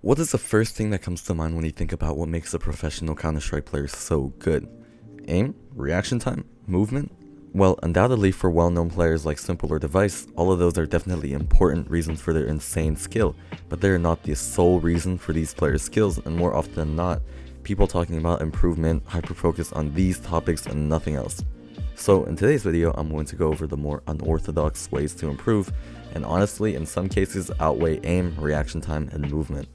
What is the first thing that comes to mind when you think about what makes a professional Counter-Strike player so good? Aim? Reaction time? Movement? Well, undoubtedly for well-known players like Simple or Device, all of those are definitely important reasons for their insane skill, but they are not the sole reason for these players' skills, and more often than not, people talking about improvement hyper-focus on these topics and nothing else. So in today's video, I'm going to go over the more unorthodox ways to improve, and honestly, in some cases, outweigh aim, reaction time, and movement.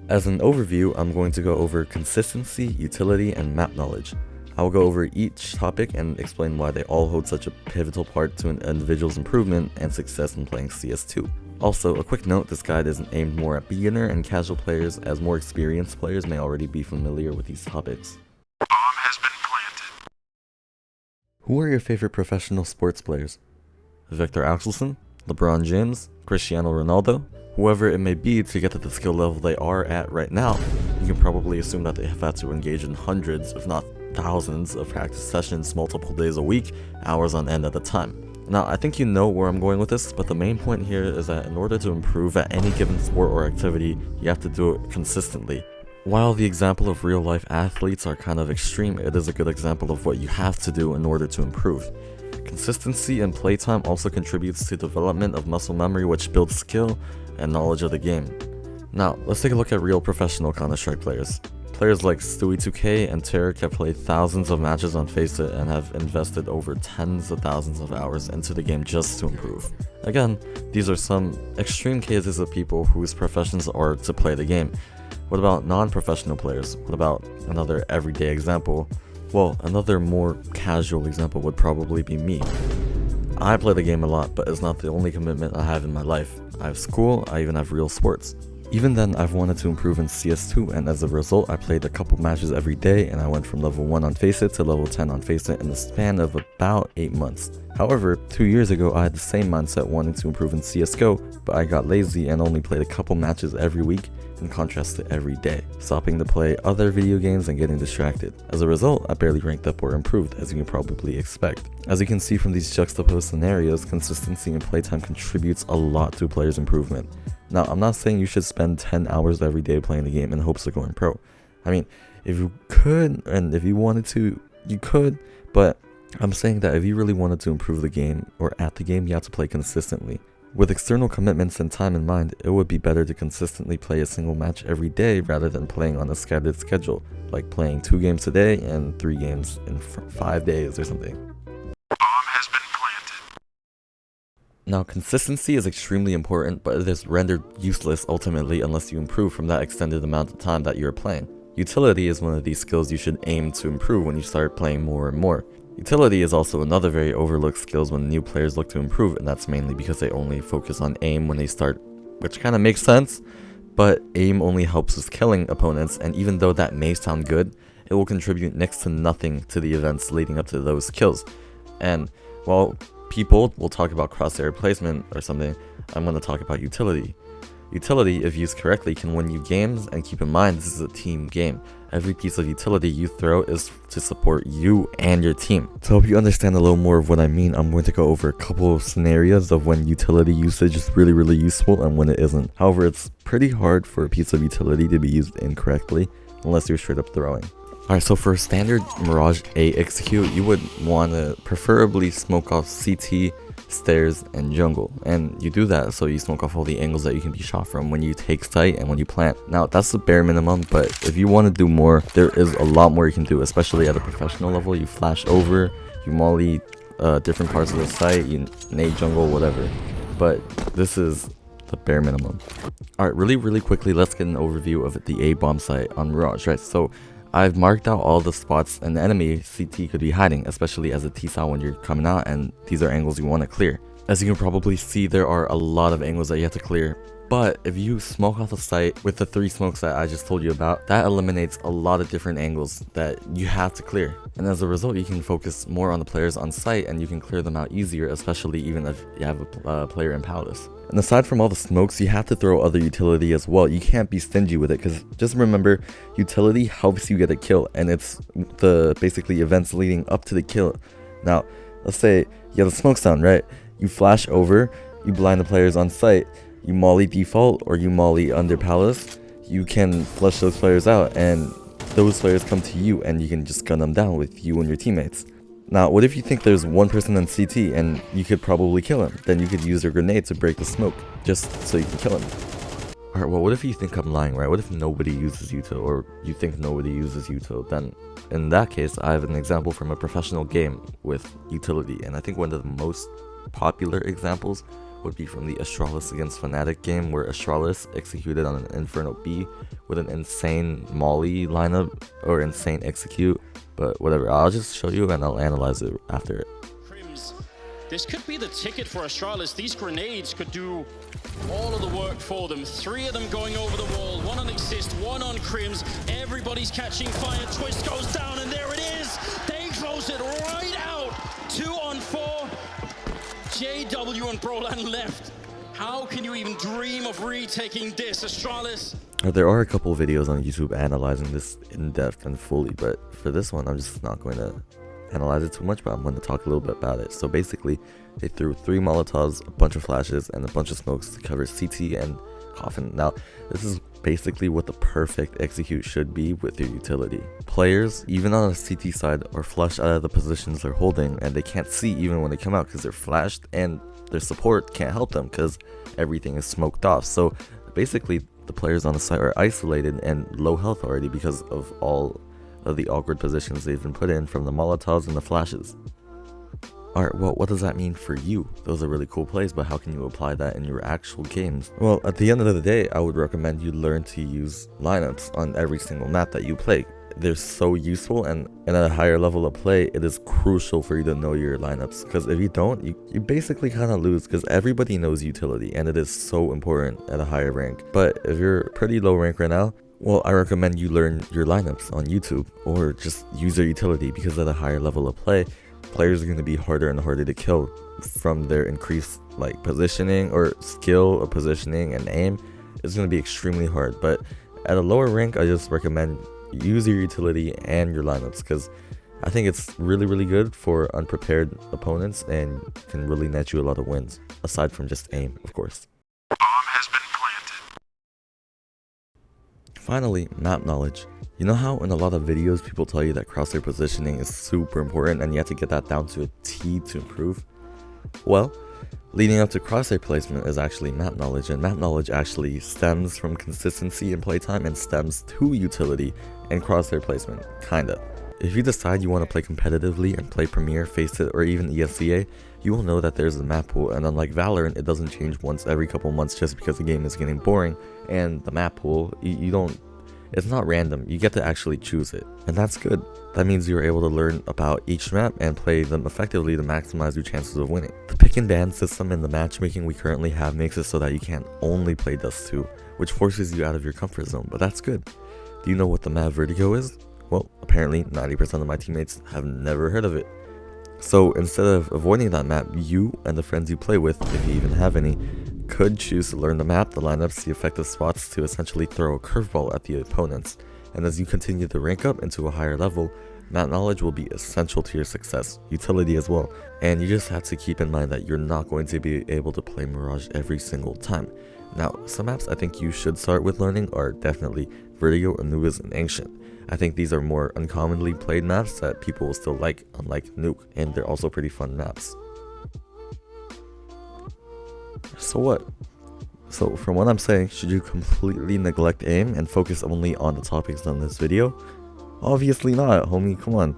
As an overview, I'm going to go over consistency, utility, and map knowledge. I will go over each topic and explain why they all hold such a pivotal part to an individual's improvement and success in playing CS2. Also, a quick note, this guide isn't aimed more at beginner and casual players, as more experienced players may already be familiar with these topics. Bomb has been planted. Who are your favorite professional sports players? Victor Axelsen? LeBron James? Cristiano Ronaldo? Whoever it may be, to get to the skill level they are at right now, you can probably assume that they have had to engage in hundreds, if not thousands, of practice sessions multiple days a week, hours on end at a time. Now, I think you know where I'm going with this, but the main point here is that in order to improve at any given sport or activity, you have to do it consistently. While the example of real-life athletes are kind of extreme, it is a good example of what you have to do in order to improve. Consistency and playtime also contributes to development of muscle memory, which builds skill and knowledge of the game. Now, let's take a look at real professional Counter-Strike players. Players like Stewie2K and Tarek have played thousands of matches on FACEIT and have invested over tens of thousands of hours into the game just to improve. Again, these are some extreme cases of people whose professions are to play the game. What about non-professional players? What about another everyday example? Well, another more casual example would probably be me. I play the game a lot, but it's not the only commitment I have in my life. I have school, I even have real sports. Even then, I've wanted to improve in CS2, and as a result, I played a couple matches every day, and I went from level 1 on FACEIT to level 10 on FACEIT in the span of about 8 months. However, 2 years ago, I had the same mindset wanting to improve in CSGO, but I got lazy and only played a couple matches every week, in contrast to every day, stopping to play other video games and getting distracted. As a result, I barely ranked up or improved, as you can probably expect. As you can see from these juxtaposed scenarios, consistency in playtime contributes a lot to a player's improvement. Now, I'm not saying you should spend 10 hours every day playing the game in hopes of going pro. I mean, if you could, and if you wanted to, you could, but I'm saying that if you really wanted to improve the game, or at the game, you have to play consistently. With external commitments and time in mind, it would be better to consistently play a single match every day rather than playing on a scattered schedule, like playing 2 games today and 3 games in 5 days or something. Bomb has been planted. Now, consistency is extremely important, but it is rendered useless ultimately unless you improve from that extended amount of time that you're playing. Utility is one of these skills you should aim to improve when you start playing more and more. Utility is also another very overlooked skill when new players look to improve, and that's mainly because they only focus on aim when they start, which kind of makes sense, but aim only helps with killing opponents, and even though that may sound good, it will contribute next to nothing to the events leading up to those kills. And while people will talk about crosshair placement or something, I'm going to talk about utility. Utility, if used correctly, can win you games, and keep in mind this is a team game. Every piece of utility you throw is to support you and your team. To help you understand a little more of what I mean, I'm going to go over a couple of scenarios of when utility usage is really useful and when it isn't. However, it's pretty hard for a piece of utility to be used incorrectly unless you're straight up throwing. Alright, so for a standard Mirage A execute, you would want to preferably smoke off CT, stairs, and jungle, and you do that so you smoke off all the angles that you can be shot from when you take sight and when you plant. Now, that's the bare minimum, but if you want to do more, there is a lot more you can do, especially at a professional level. You flash over, you molly different parts of the site, you nade jungle, whatever, but this is the bare minimum. Alright, really quickly, let's get an overview of the A bomb site on Mirage, right? So I've marked out all the spots an enemy CT could be hiding, especially as a T-SAL when you're coming out, and these are angles you want to clear. As you can probably see, there are a lot of angles that you have to clear, but if you smoke off the site with the 3 smokes that I just told you about, that eliminates a lot of different angles that you have to clear. And as a result, you can focus more on the players on site, and you can clear them out easier, especially even if you have a player in Palace. And aside from all the smokes, you have to throw other utility as well. You can't be stingy with it, because just remember, utility helps you get a kill, and it's the basically events leading up to the kill. Now, let's say you have the smokes down, right? You flash over, you blind the players on site, you molly default or you molly under Palace, you can flush those players out, and those players come to you, and you can just gun them down with you and your teammates. Now, what if you think there's one person in CT and you could probably kill him? Then you could use your grenade to break the smoke, just so you can kill him. Alright, well, what if you think I'm lying, right? What if nobody uses Uto, or you think nobody uses Uto? Then, in that case, I have an example from a professional game with utility, and I think one of the most popular examples would be from the Astralis against Fnatic game, where Astralis executed on an Inferno B with an insane Molly lineup, or insane execute, but whatever, I'll just show you and I'll analyze it after it. This could be the ticket for Astralis. These grenades could do all of the work for them. 3 of them going over the wall, 1 on Exist, 1 on Crims. Everybody's catching fire. Twist goes down, and there it is. They close it right out. 2 on 4. JW and Brolan left. How can you even dream of retaking this, Astralis? There are a couple videos on YouTube analyzing this in depth and fully, but for this one, I'm just not going to analyze it too much, but I'm going to talk a little bit about it. So basically, they threw 3 Molotovs, a bunch of flashes, and a bunch of smokes to cover CT and Coffin. Now, this is basically what the perfect execute should be with your utility. Players, even on the CT side, are flushed out of the positions they're holding, and they can't see even when they come out because they're flashed, and their support can't help them because everything is smoked off. So basically, the players on the site are isolated and low health already because of all of the awkward positions they've been put in from the Molotovs and the flashes. Alright, well, what does that mean for you? Those are really cool plays, but how can you apply that in your actual games? Well, at the end of the day, I would recommend you learn to use lineups on every single map that you play. They're so useful, and at a higher level of play, it is crucial for you to know your lineups, because if you don't, you basically kind of lose, because everybody knows utility, and it is so important at a higher rank. But if you're pretty low rank right now, well, I recommend you learn your lineups on YouTube, or just use your utility, because at a higher level of play, players are going to be harder and harder to kill from their increased positioning or skill of positioning and aim. It's going to be extremely hard, but at a lower rank, I just recommend use your utility and your lineups, because I think it's really good for unprepared opponents and can really net you a lot of wins, aside from just aim, of course. Bomb has been planted. Finally, map knowledge. You know how in a lot of videos people tell you that crosshair positioning is super important and you have to get that down to a T to improve? Well, leading up to crosshair placement is actually map knowledge, and map knowledge actually stems from consistency in playtime and stems to utility and crosshair placement, kinda. If you decide you want to play competitively and play Premier, Faceit, or even ESCA, you will know that there's a map pool, and unlike Valorant, it doesn't change once every couple months just because the game is getting boring, and the map pool, it's not random, you get to actually choose it, and that's good. That means you're able to learn about each map and play them effectively to maximize your chances of winning. The pick and ban system and the matchmaking we currently have makes it so that you can't only play Dust 2, which forces you out of your comfort zone, but that's good. Do you know what the map Vertigo is? Well, apparently 90% of my teammates have never heard of it. So instead of avoiding that map, you and the friends you play with, if you even have any, could choose to learn the map, the lineups, the effective spots to essentially throw a curveball at the opponents. And as you continue to rank up into a higher level, map knowledge will be essential to your success, utility as well. And you just have to keep in mind that you're not going to be able to play Mirage every single time. Now, some maps I think you should start with learning are definitely Vertigo, Anubis, and Ancient. I think these are more uncommonly played maps that people will still like, unlike Nuke, and they're also pretty fun maps. So what? So from what I'm saying, should you completely neglect aim and focus only on the topics on this video? Obviously not, homie, come on.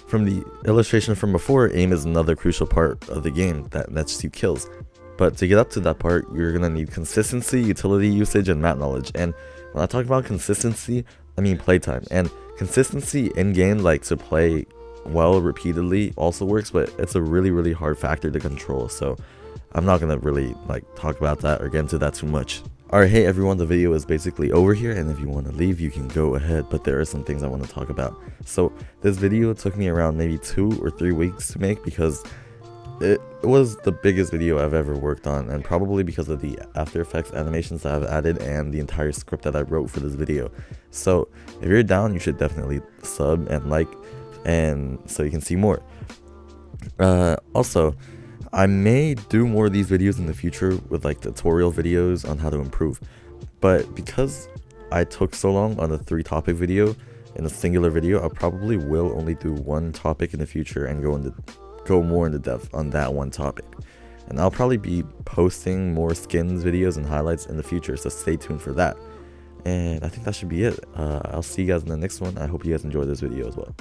From the illustration from before, aim is another crucial part of the game that nets you kills. But to get up to that part, you're gonna need consistency, utility usage, and map knowledge. And when I talk about consistency, I mean playtime. And consistency in game, like to play well repeatedly, also works, but it's a really hard factor to control. So I'm not gonna really talk about that or get into that too much. Alright, hey everyone, the video is basically over here, and if you want to leave, you can go ahead, but there are some things I want to talk about. So this video took me around maybe 2 or 3 weeks to make because it was the biggest video I've ever worked on, and probably because of the After Effects animations that I've added and the entire script that I wrote for this video. So if you're down, you should definitely sub and like, and so you can see more. Also, I may do more of these videos in the future with tutorial videos on how to improve, but because I took so long on a 3-topic video in a singular video, I probably will only do one topic in the future and go more into depth on that one topic. And I'll probably be posting more skins videos and highlights in the future, so stay tuned for that. And I think that should be it. I'll see you guys in the next one. I hope you guys enjoyed this video as well.